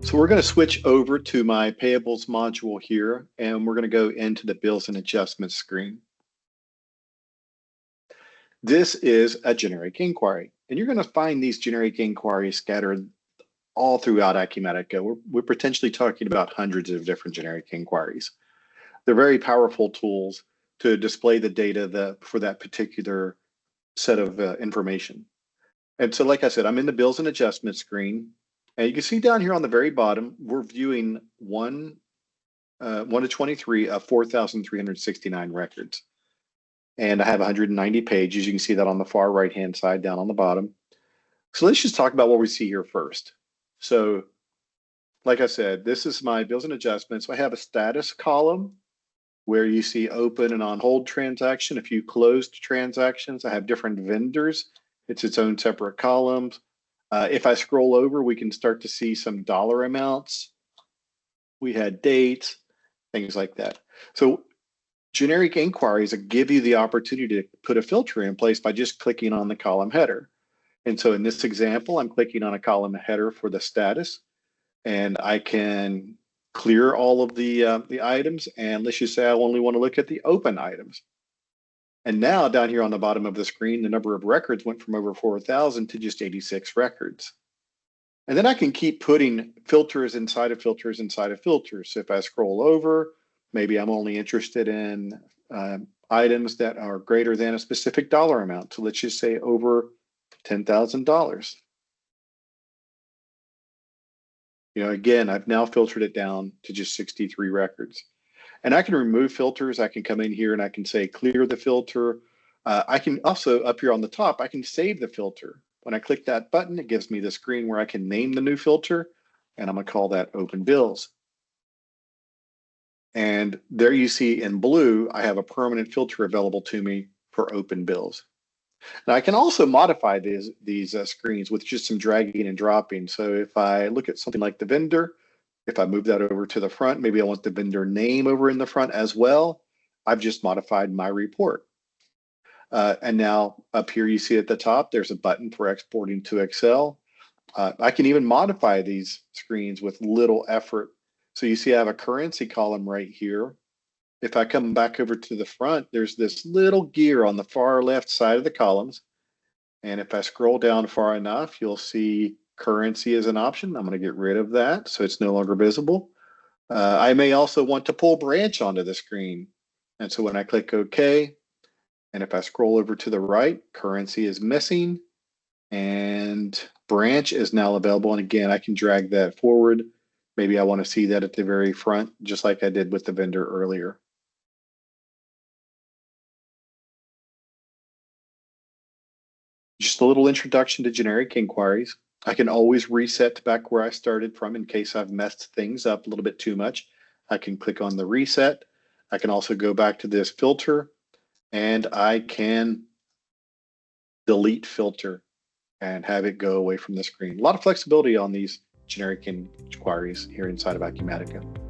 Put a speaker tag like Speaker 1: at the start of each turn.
Speaker 1: So we're going to switch over to my payables module here, and we're going to go into the bills and adjustments screen. This is a generic inquiry, and you're going to find these generic inquiries scattered all throughout Acumatica. We're potentially talking about hundreds of different generic inquiries. They're very powerful tools to display the data for that particular set of information. And so, like I said, I'm in the bills and adjustments screen. And you can see down here on the very bottom, we're viewing 1 to 23 of 4,369 records. And I have 190 pages. You can see that on the far right-hand side down on the bottom. So let's just talk about what we see here first. So like I said, this is my bills and adjustments. So I have a status column where you see open and on hold transaction, a few closed transactions. I have different vendors. It's its own separate columns. If I scroll over, we can start to see some dollar amounts. We had dates, things like that. So generic inquiries give you the opportunity to put a filter in place by just clicking on the column header. And so in this example, I'm clicking on a column header for the status, and I can clear all of the items. And let's just say I only want to look at the open items. And now down here on the bottom of the screen, the number of records went from over 4,000 to just 86 records. And then I can keep putting filters inside of filters inside of filters. So if I scroll over, maybe I'm only interested in items that are greater than a specific dollar amount. So let's just say over $10,000. You know, again, I've now filtered it down to just 63 records. And I can remove filters. I can come in here and I can say clear the filter. I can also, up here on the top, I can save the filter. When I click that button, it gives me the screen where I can name the new filter, and I'm going to call that Open Bills. And there you see in blue, I have a permanent filter available to me for Open Bills. Now I can also modify these screens with just some dragging and dropping. So if I look at something like the vendor, if I move that over to the front, maybe I want the vendor name over in the front as well. I've just modified my report. And now up here, you see at the top, there's a button for exporting to Excel. I can even modify these screens with little effort. So you see I have a currency column right here. If I come back over to the front, there's this little gear on the far left side of the columns. And if I scroll down far enough, you'll see currency as an option. I'm going to get rid of that so it's no longer visible. I may also want to pull branch onto the screen. And so when I click OK, and if I scroll over to the right, currency is missing and branch is now available. And again, I can drag that forward. Maybe I want to see that at the very front, just like I did with the vendor earlier. Just a little introduction to generic inquiries. I can always reset back where I started from in case I've messed things up a little bit too much. I can click on the reset. I can also go back to this filter, and I can delete filter and have it go away from the screen. A lot of flexibility on these generic inquiries here inside of Acumatica.